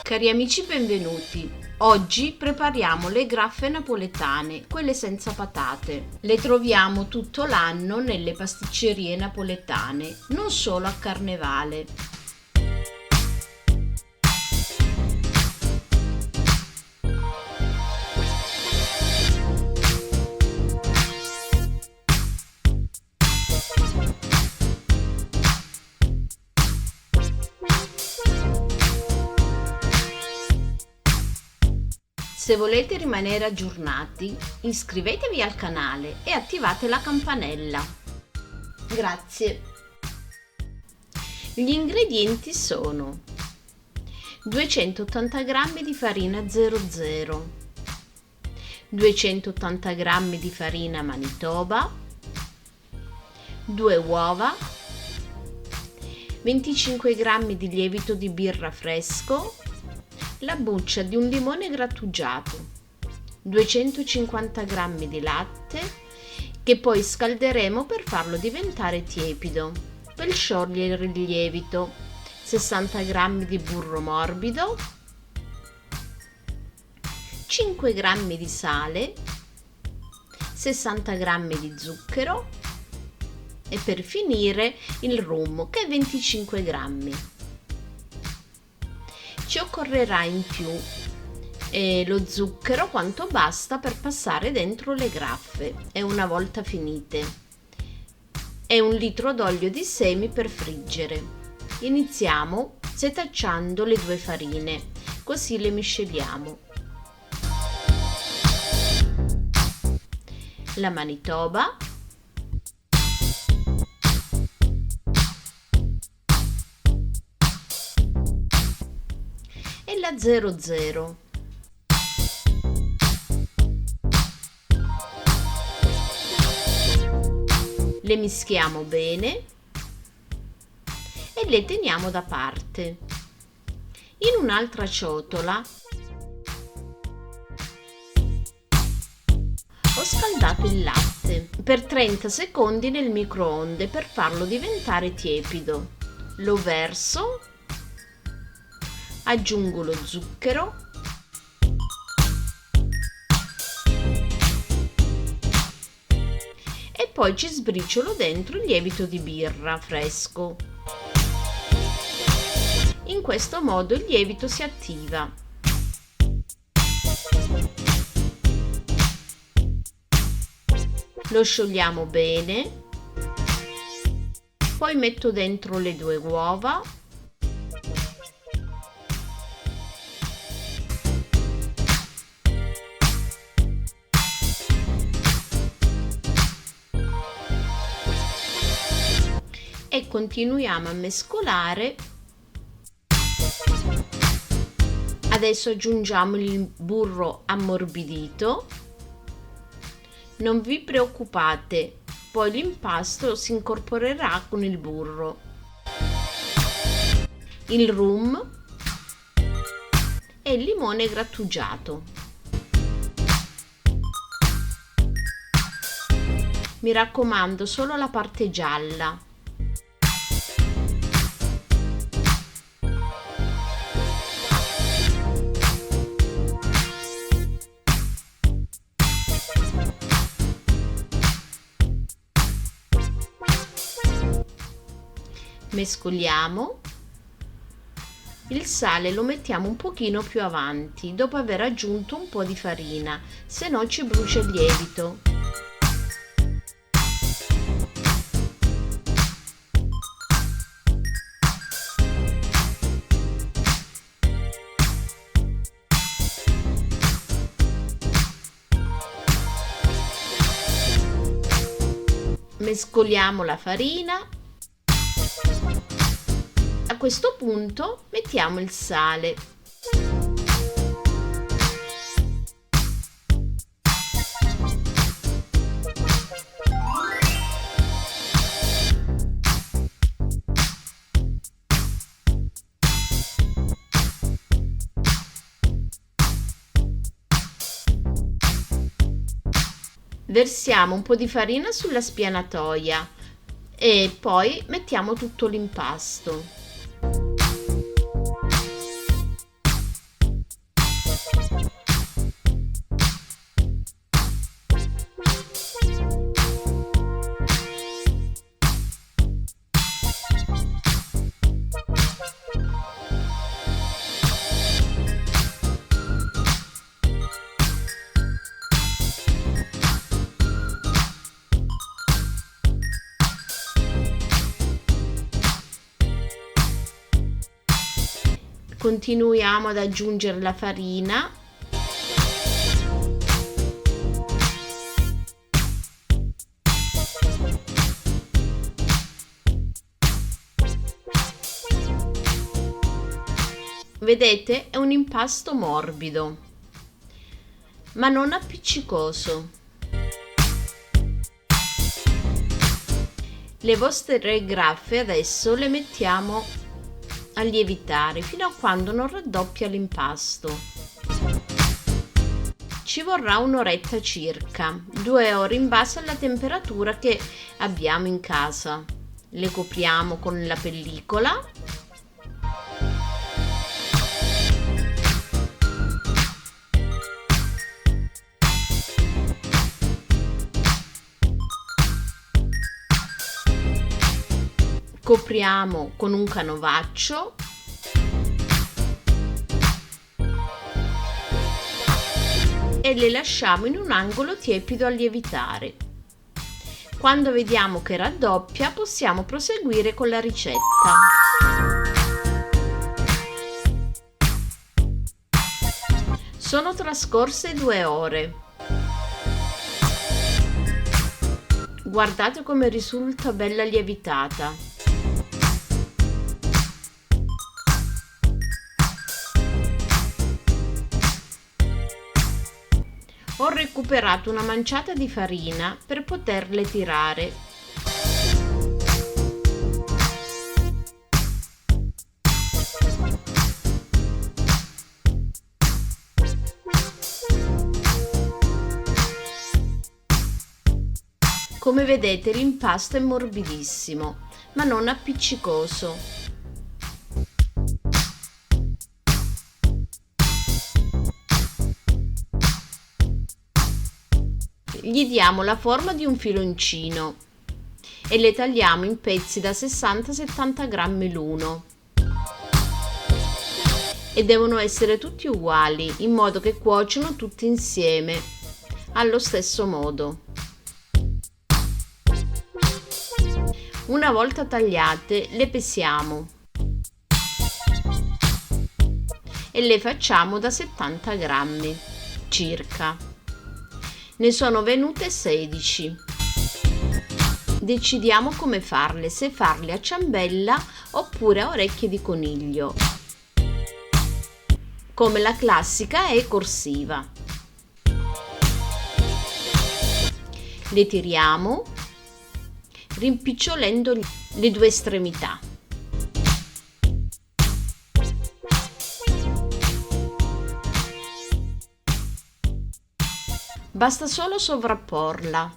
Cari amici, benvenuti. Oggi prepariamo le graffe napoletane, quelle senza patate. Le troviamo tutto l'anno nelle pasticcerie napoletane, non solo a Carnevale. Se volete rimanere aggiornati, iscrivetevi al canale e attivate la campanella. Grazie. Gli ingredienti sono 280 g di farina 00, 280 g di farina Manitoba, 2 uova, 25 g di lievito di birra fresco, la buccia di un limone grattugiato, 250 g di latte che poi scalderemo per farlo diventare tiepido. Per sciogliere il lievito, 60 g di burro morbido, 5 g di sale, 60 g di zucchero e per finire il rum che è 25 g. Ci occorrerà in più lo zucchero quanto basta per passare dentro le graffe e una volta finite e 1 litro d'olio di semi per friggere. Iniziamo setacciando le due farine, così le misceliamo. La Manitoba, e la 00. Le mischiamo bene e le teniamo da parte. In un'altra ciotola ho scaldato il latte per 30 secondi nel microonde per farlo diventare tiepido. Lo verso, aggiungo lo zucchero e poi ci sbriciolo dentro il lievito di birra fresco. In questo modo il lievito si attiva. Lo sciogliamo bene, poi metto dentro le 2 uova e continuiamo a mescolare. Adesso aggiungiamo il burro ammorbidito. Non vi preoccupate, poi l'impasto si incorporerà con il burro. Il rum e il limone grattugiato. Mi raccomando, solo la parte gialla. Mescoliamo. Il sale lo mettiamo un pochino più avanti, dopo aver aggiunto un po' di farina, se no ci brucia il lievito. Mescoliamo la farina. A questo punto mettiamo il sale. Versiamo un po' di farina sulla spianatoia e poi mettiamo tutto l'impasto. Continuiamo ad aggiungere la farina. Vedete, è un impasto morbido, ma non appiccicoso. Le vostre graffe adesso le mettiamo a lievitare fino a quando non raddoppia l'impasto. Ci vorrà un'oretta circa, 2 ore in base alla temperatura che abbiamo in casa. Le copriamo con la pellicola. Copriamo con un canovaccio e le lasciamo in un angolo tiepido a lievitare. Quando vediamo che raddoppia, possiamo proseguire con la ricetta. Sono trascorse 2 ore. Guardate come risulta bella lievitata. Ho recuperato una manciata di farina per poterle tirare. Come vedete, l'impasto è morbidissimo, ma non appiccicoso. Gli diamo la forma di un filoncino e le tagliamo in pezzi da 60-70 grammi l'uno. E devono essere tutti uguali, in modo che cuociono tutti insieme, allo stesso modo. Una volta tagliate, le pesiamo e le facciamo da 70 grammi circa. Ne sono venute 16. Decidiamo come farle, se farle a ciambella oppure a orecchie di coniglio, come la classica e corsiva. Le tiriamo rimpicciolendo le 2 estremità. Basta solo sovrapporla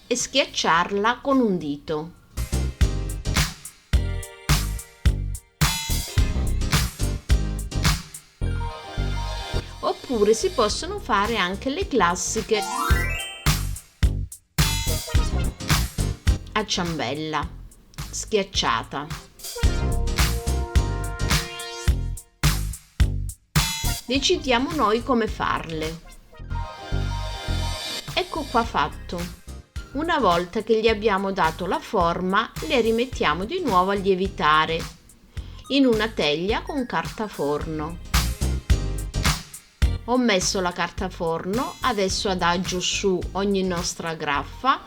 e schiacciarla con un dito. Oppure si possono fare anche le classiche a ciambella schiacciata. Decidiamo noi come farle. Ecco qua fatto. Una volta che gli abbiamo dato la forma, le rimettiamo di nuovo a lievitare in una teglia con carta forno. Ho messo la carta forno, adesso adagio su ogni nostra graffa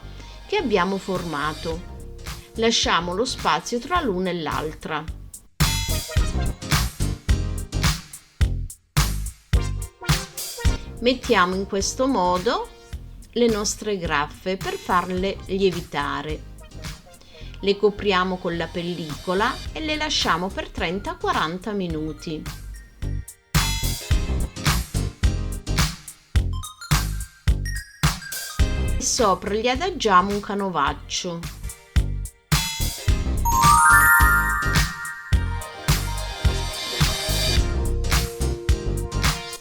che abbiamo formato. Lasciamo lo spazio tra l'una e l'altra. Mettiamo in questo modo le nostre graffe per farle lievitare. Le copriamo con la pellicola e le lasciamo per 30-40 minuti. Sopra gli adagiamo un canovaccio.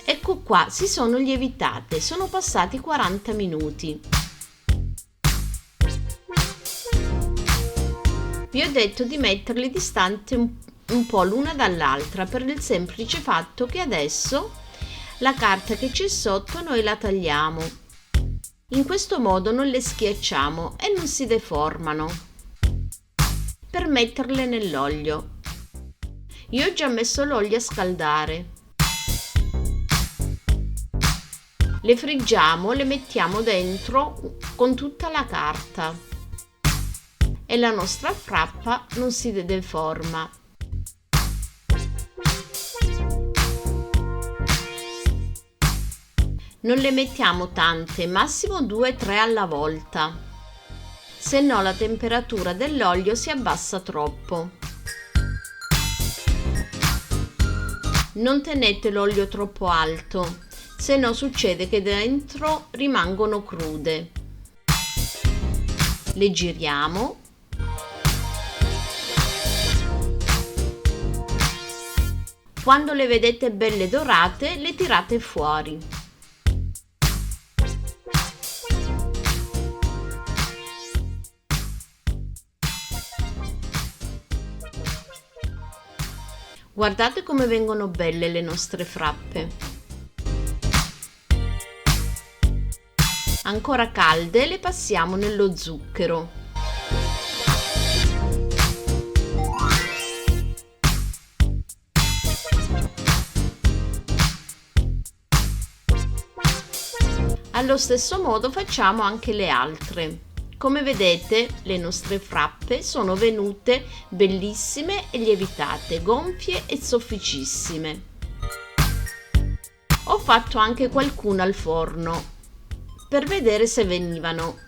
Ecco qua, si sono lievitate, sono passati 40 minuti. Vi ho detto di metterle distante un po' l'una dall'altra per il semplice fatto che adesso la carta che c'è sotto noi la tagliamo. In questo modo non le schiacciamo e non si deformano. Per metterle nell'olio. Io ho già messo l'olio a scaldare. Le friggiamo, le mettiamo dentro con tutta la carta e la nostra frappa non si deforma. Non le mettiamo tante, massimo 2-3 alla volta, se no la temperatura dell'olio si abbassa troppo. Non tenete l'olio troppo alto, se no succede che dentro rimangono crude. Le giriamo. Quando le vedete belle dorate, le tirate fuori. Guardate come vengono belle le nostre frappe. Ancora calde, le passiamo nello zucchero. Allo stesso modo facciamo anche le altre. Come vedete, le nostre frappe sono venute bellissime e lievitate, gonfie e sofficissime. Ho fatto anche qualcuna al forno per vedere se venivano.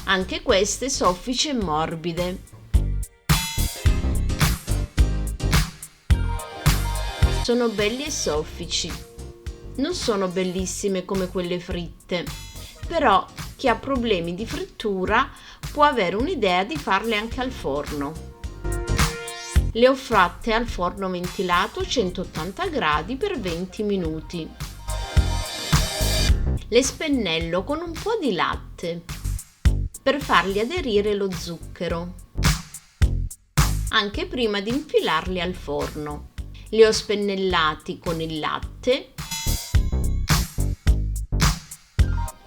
Anche queste soffici e morbide. Sono belli e soffici. Non sono bellissime come quelle fritte, però chi ha problemi di frittura può avere un'idea di farle anche al forno. Le ho fatte al forno ventilato 180 gradi per 20 minuti. Le spennello con un po' di latte per fargli aderire lo zucchero, anche prima di infilarli al forno. Li ho spennellati con il latte,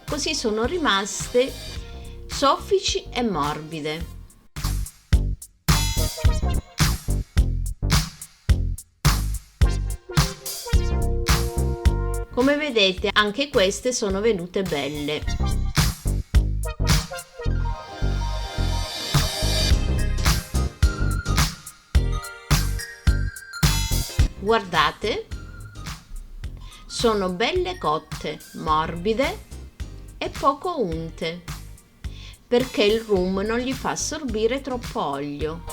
così sono rimaste soffici e morbide. Come vedete, anche queste sono venute belle. Guardate, sono belle cotte, morbide e poco unte, perché il rum non gli fa assorbire troppo olio.